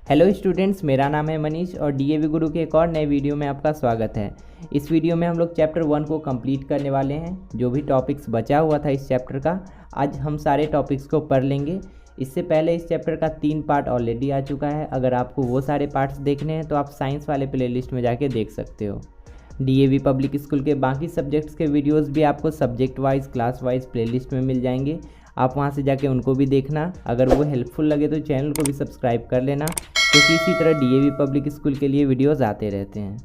Hello students, मेरा नाम है मनीष और डीएवी गुरु के एक और नए वीडियो में आपका स्वागत है। इस वीडियो में हम लोग चैप्टर 1 को कंप्लीट करने वाले हैं। जो भी टॉपिक्स बचा हुआ था इस चैप्टर का, आज हम सारे टॉपिक्स को पढ़ लेंगे। इससे पहले इस चैप्टर का 3 पार्ट ऑलरेडी आ चुका है। अगर आपको वो सारे पार्ट्स देखने हैं तो आप साइंस वाले प्लेलिस्ट में जाके देख सकते हो। डीएवी पब्लिक स्कूल के बाकी सब्जेक्ट्स के वीडियोस भी आपको subject wise class wise playlist में मिल जाएंगे। आप वहां से जाके उनको भी देखना। अगर वो हेल्पफुल लगे तो चैनल को भी सब्सक्राइब कर लेना, क्योंकि इसी तरह डीएवी पब्लिक स्कूल के लिए वीडियोस आते रहते हैं।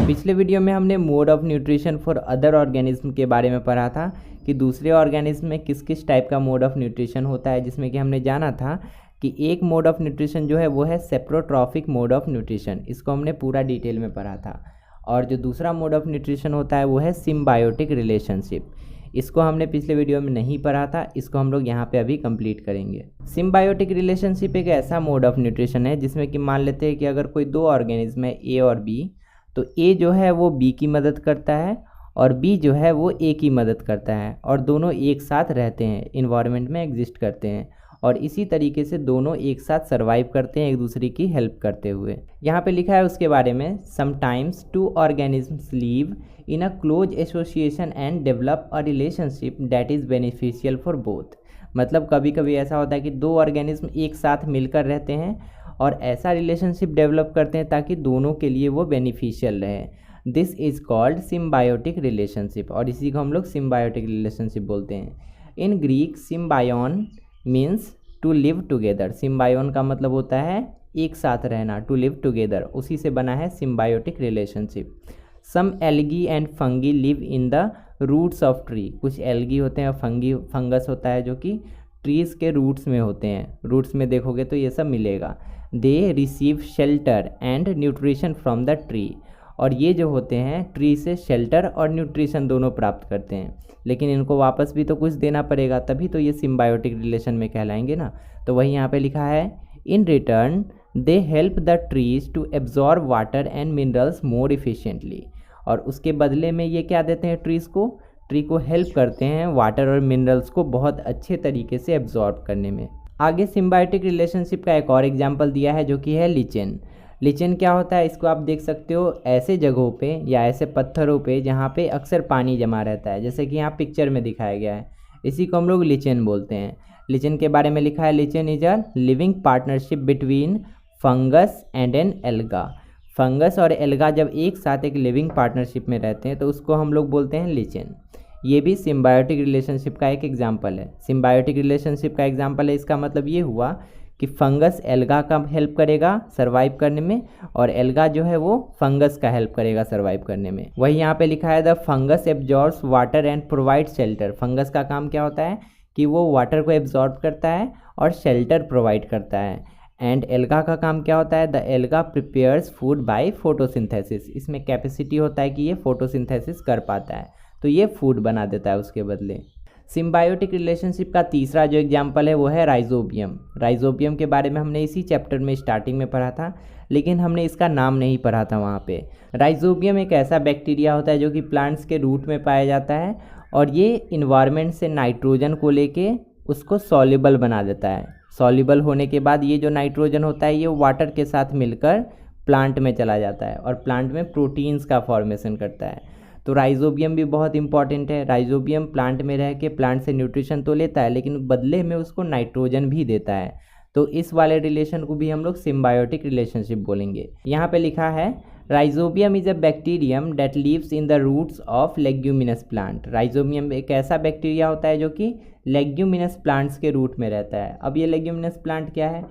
पिछले वीडियो में हमने mode of nutrition for other organism के बारे में पढ़ा था कि दूसरे ऑर्गेनिज्म में किस किस टाइप का मोड ऑफ न्यूट्रिशन होता है, जिसमें कि हमने जाना था कि एक मोड ऑफ न्यूट्रिशन जो है वो है सेप्रोट्रॉफिक मोड ऑफ न्यूट्रिशन। इसको हमने पूरा डिटेल में पढ़ा था। और जो दूसरा मोड ऑफ न्यूट्रिशन होता है वो है सिम्बायोटिक रिलेशनशिप। इसको हमने पिछले वीडियो में नहीं पढ़ा था, इसको हम लोग यहाँ पे अभी कंप्लीट करेंगे। सिम्बायोटिक रिलेशनशिप एक ऐसा मोड ऑफ न्यूट्रिशन है जिसमें कि मान लेते हैं कि अगर कोई दो ऑर्गेनिज्म है ए और बी, तो ए जो है वो बी की मदद करता है और बी जो है वो ए की मदद करता है, और दोनों एक साथ रहते हैं, इन्वायरमेंट में एग्जिस्ट करते हैं, और इसी तरीके से दोनों एक साथ सर्वाइव करते हैं एक दूसरे की हेल्प करते हुए। यहाँ पे लिखा है उसके बारे में, sometimes to organisms live in a close association and develop a relationship that is beneficial for both. मतलब कभी कभी ऐसा होता है कि दो ऑर्गेनिज्म एक साथ मिलकर रहते हैं और ऐसा रिलेशनशिप डेवलप करते हैं ताकि दोनों के लिए वो बेनिफिशियल रहे। This is called symbiotic relationship, और इसी को हम लोग सिम्बायोटिक रिलेशनशिप बोलते हैं। In Greek symbion means to live together. Symbion का मतलब होता है एक साथ रहना, टू लिव टुगेदर, उसी से बना है symbiotic relationship. Some algae and fungi live in the roots of tree. कुछ एल्गी होते हैं, फंगस होता है जो कि ट्रीज़ के रूट्स में होते हैं। रूट्स में देखोगे तो ये सब मिलेगा। They receive shelter and nutrition from the tree. और ये जो होते हैं ट्री से शेल्टर और न्यूट्रिशन दोनों प्राप्त करते हैं, लेकिन इनको वापस भी तो कुछ देना पड़ेगा, तभी तो ये सिम्बायोटिक रिलेशन में कहलाएंगे ना। तो वही यहाँ पे लिखा है, in return they help the trees to absorb water and minerals more efficiently. और उसके बदले में ये क्या देते हैं ट्री को हेल्प करते हैं वाटर और मिनरल्स को बहुत अच्छे तरीके से एब्जॉर्ब करने में। आगे सिम्बायोटिक रिलेशनशिप का एक और एग्जाम्पल दिया है जो कि है लिचेन। लिचेन क्या होता है, इसको आप देख सकते हो ऐसे जगहों पे या ऐसे पत्थरों पे जहाँ पे अक्सर पानी जमा रहता है, जैसे कि यहाँ पिक्चर में दिखाया गया है। इसी को हम लोग लिचेन बोलते हैं। लिचेन के बारे में लिखा है, lichen is a living partnership between fungus and an alga. Fungus और एल्गा जब एक साथ एक लिविंग पार्टनरशिप में रहते हैं तो उसको हम लोग बोलते हैं लिचेन। ये भी सिम्बायोटिक रिलेशनशिप का एक एग्जाम्पल है। सिम्बायोटिक रिलेशनशिप का एग्जाम्पल है, इसका मतलब ये हुआ कि फंगस एल्गा का हेल्प करेगा सर्वाइव करने में, और एल्गा जो है वो फंगस का हेल्प करेगा सर्वाइव करने में। वही यहाँ पे लिखा है, the fungus absorbs water and provide shelter. Fungus का काम क्या होता है कि वो वाटर को एब्जॉर्ब करता है और शेल्टर प्रोवाइड करता है। एंड एल्गा का काम क्या होता है, the alga prepares food by photosynthesis. इसमें कैपेसिटी होता है कि ये फोटोसिंथेसिस कर पाता है, तो ये फूड बना देता है उसके बदले। सिम्बायोटिक रिलेशनशिप का तीसरा जो एग्जाम्पल है वो है राइजोबियम। राइजोबियम के बारे में हमने इसी चैप्टर में स्टार्टिंग में पढ़ा था, लेकिन हमने इसका नाम नहीं पढ़ा था वहाँ पे। राइजोबियम एक ऐसा बैक्टीरिया होता है जो कि प्लांट्स के रूट में पाया जाता है, और ये इन्वायरमेंट से नाइट्रोजन को लेके उसको सॉल्युबल बना देता है। सॉल्युबल होने के बाद ये जो नाइट्रोजन होता है ये वाटर के साथ मिलकर प्लांट में चला जाता है और प्लांट में प्रोटीन्स का फॉर्मेशन करता है। तो राइजोबियम भी बहुत इंपॉर्टेंट है। राइजोबियम प्लांट में रह के प्लांट से न्यूट्रिशन तो लेता है, लेकिन बदले में उसको नाइट्रोजन भी देता है। तो इस वाले रिलेशन को भी हम लोग सिम्बायोटिक रिलेशनशिप बोलेंगे। यहाँ पे लिखा है, rhizobium is a bacterium that lives in the roots of leguminous plant. Rhizobium एक ऐसा बैक्टीरिया होता है जो कि लेग्यूमिनस प्लांट्स के रूट में रहता है। अब ये लेग्यूमिनस प्लांट क्या है,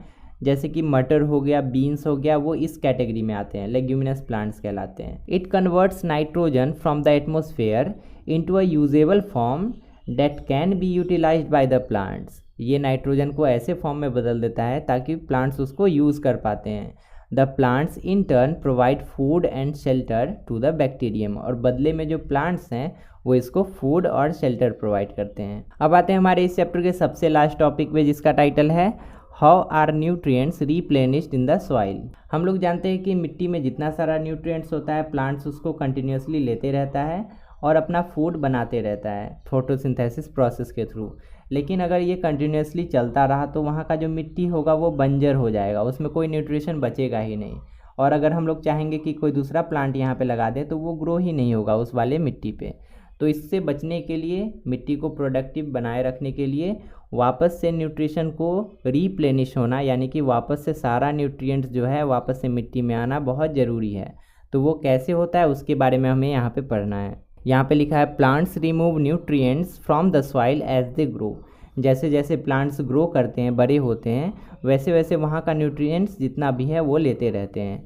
जैसे कि मटर हो गया, बीन्स हो गया, वो इस कैटेगरी में आते हैं, लेग्यूमिनस प्लांट्स कहलाते हैं। It converts nitrogen from the atmosphere into a usable form that can be utilized by the plants. ये नाइट्रोजन को ऐसे फॉर्म में बदल देता है ताकि प्लांट्स उसको यूज़ कर पाते हैं। The plants in turn provide food and shelter to the bacterium. और बदले में जो प्लांट्स हैं वो इसको फूड और शेल्टर प्रोवाइड करते हैं। अब आते हैं हमारे इस चैप्टर के सबसे लास्ट टॉपिक पे, जिसका टाइटल है how are nutrients replenished in the soil. हम लोग जानते हैं कि मिट्टी में जितना सारा न्यूट्रिएंट्स होता है प्लांट्स उसको कंटिन्यूसली लेते रहता है, और अपना फूड बनाते रहता है फोटोसिंथेसिस प्रोसेस के थ्रू। लेकिन अगर ये कंटिन्यूसली चलता रहा तो वहाँ का जो मिट्टी होगा वो बंजर हो जाएगा, उसमें कोई न्यूट्रिशन बचेगा ही नहीं। और अगर हम लोग चाहेंगे कि कोई दूसरा प्लांट यहाँ पे लगा दें तो वो ग्रो ही नहीं होगा उस वाले मिट्टी पे। तो इससे बचने के लिए, मिट्टी को प्रोडक्टिव बनाए रखने के लिए वापस से न्यूट्रिशन को रीप्लेनिश होना, यानी कि वापस से सारा न्यूट्रिएंट्स जो है वापस से मिट्टी में आना बहुत ज़रूरी है। तो वो कैसे होता है उसके बारे में हमें यहाँ पे पढ़ना है। यहाँ पे लिखा है plants remove nutrients from the soil as they grow. जैसे जैसे प्लांट्स ग्रो करते हैं, बड़े होते हैं, वैसे वैसे वहाँ का न्यूट्रिएंट्स जितना भी है वो लेते रहते हैं।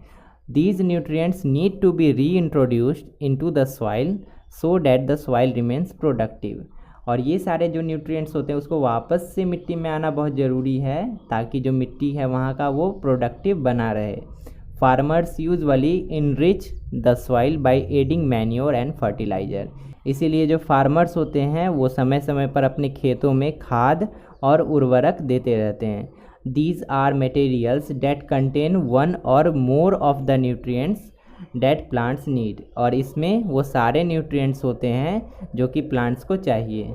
These nutrients need to be reintroduced into the soil so that the soil remains productive. और ये सारे जो न्यूट्रिएंट्स होते हैं उसको वापस से मिट्टी में आना बहुत ज़रूरी है ताकि जो मिट्टी है वहाँ का वो प्रोडक्टिव बना रहे। Farmers usually enrich the soil by adding manure and fertiliser. इसीलिए जो फार्मर्स होते हैं वो समय समय पर अपने खेतों में खाद और उर्वरक देते रहते हैं। These are materials that contain one or more of the nutrients that plants need. और इसमें वो सारे न्यूट्रिएंट्स होते हैं जो कि प्लांट्स को चाहिए।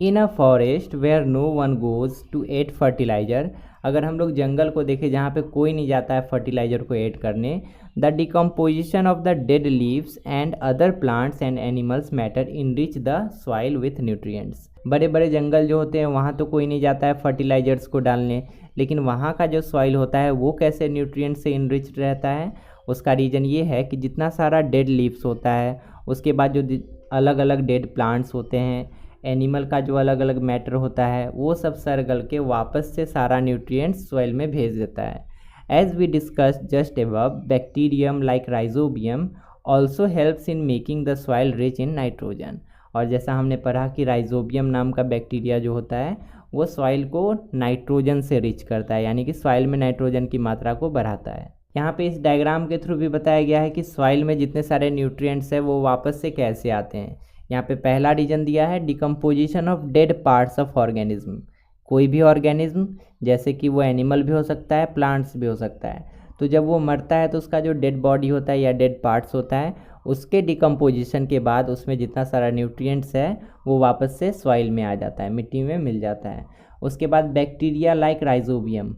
In a forest where no one goes to add fertiliser. अगर हम लोग जंगल को देखें जहाँ पे कोई नहीं जाता है फर्टिलाइज़र को ऐड करने, the decomposition of the dead leaves and other plants and animals matter enrich the soil with nutrients. बड़े बड़े जंगल जो होते हैं वहाँ तो कोई नहीं जाता है फर्टिलाइज़र्स को डालने, लेकिन वहाँ का जो सॉइल होता है वो कैसे न्यूट्रिएंट्स से इनरिच रहता है। उसका रीज़न ये है कि जितना सारा डेड लीव्स होता है, उसके बाद जो अलग अलग डेड प्लांट्स होते हैं, एनिमल का जो अलग अलग मैटर होता है, वो सब सरगल के वापस से सारा न्यूट्रिएंट्स सॉइल में भेज देता है। As we discuss just above, bacterium like rhizobium also helps in making the soil rich in nitrogen. और जैसा हमने पढ़ा कि राइजोबियम नाम का बैक्टीरिया जो होता है वो सॉइल को नाइट्रोजन से रिच करता है, यानी कि सॉइल में नाइट्रोजन की मात्रा को बढ़ाता है। यहाँ पे इस डायग्राम के थ्रू भी बताया गया है कि सॉइल में जितने सारे न्यूट्रिएंट्स हैं वो वापस से कैसे आते हैं। यहाँ पे पहला रीजन दिया है decomposition of dead parts of organism. कोई भी ऑर्गेनिज्म, जैसे कि वो एनिमल भी हो सकता है, प्लांट्स भी हो सकता है, तो जब वो मरता है तो उसका जो डेड बॉडी होता है या डेड पार्ट्स होता है, उसके डिकम्पोजिशन के बाद उसमें जितना सारा न्यूट्रिएंट्स है वो वापस से सॉइल में आ जाता है, मिट्टी में मिल जाता है। उसके बाद बैक्टीरिया लाइक राइजोबियम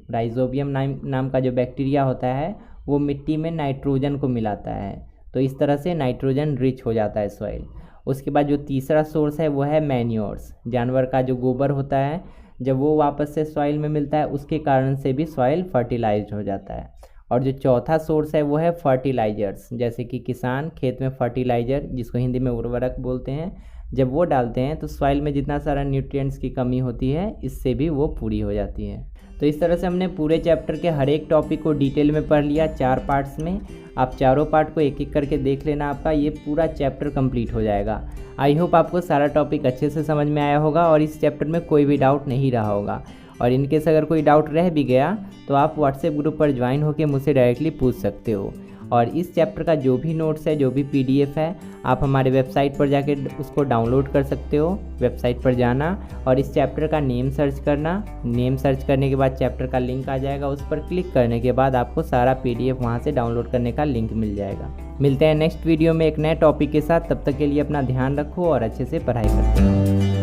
नाम का जो बैक्टीरिया होता है वो मिट्टी में नाइट्रोजन को मिलाता है, तो इस तरह से नाइट्रोजन रिच हो जाता है सॉइल। उसके बाद जो तीसरा सोर्स है वो है मैन्योर्स। जानवर का जो गोबर होता है जब वो वापस से सॉइल में मिलता है उसके कारण से भी सॉइल फर्टिलाइज्ड हो जाता है। और जो चौथा सोर्स है वो है फर्टिलाइजर्स, जैसे कि किसान खेत में फर्टिलाइज़र, जिसको हिंदी में उर्वरक बोलते हैं, जब वो डालते हैं तो सॉइल में जितना सारा न्यूट्रिएंट्स की कमी होती है इससे भी वो पूरी हो जाती है। तो इस तरह से हमने पूरे चैप्टर के हर एक टॉपिक को डिटेल में पढ़ लिया 4 पार्ट्स में। आप चारों पार्ट को एक एक करके देख लेना, आपका ये पूरा चैप्टर कंप्लीट हो जाएगा। आई होप आपको सारा टॉपिक अच्छे से समझ में आया होगा और इस चैप्टर में कोई भी डाउट नहीं रहा होगा। और इनकेस अगर कोई डाउट रह भी गया तो आप व्हाट्सएप ग्रुप पर ज्वाइन होकर मुझसे डायरेक्टली पूछ सकते हो। और इस चैप्टर का जो भी नोट्स है, जो भी PDF है, आप हमारे वेबसाइट पर जाके उसको डाउनलोड कर सकते हो। वेबसाइट पर जाना और इस चैप्टर का नेम सर्च करना। नेम सर्च करने के बाद चैप्टर का लिंक आ जाएगा, उस पर क्लिक करने के बाद आपको सारा PDF वहाँ से डाउनलोड करने का लिंक मिल जाएगा। मिलते हैं नेक्स्ट वीडियो में एक नए टॉपिक के साथ। तब तक के लिए अपना ध्यान रखो और अच्छे से पढ़ाई करते रहो।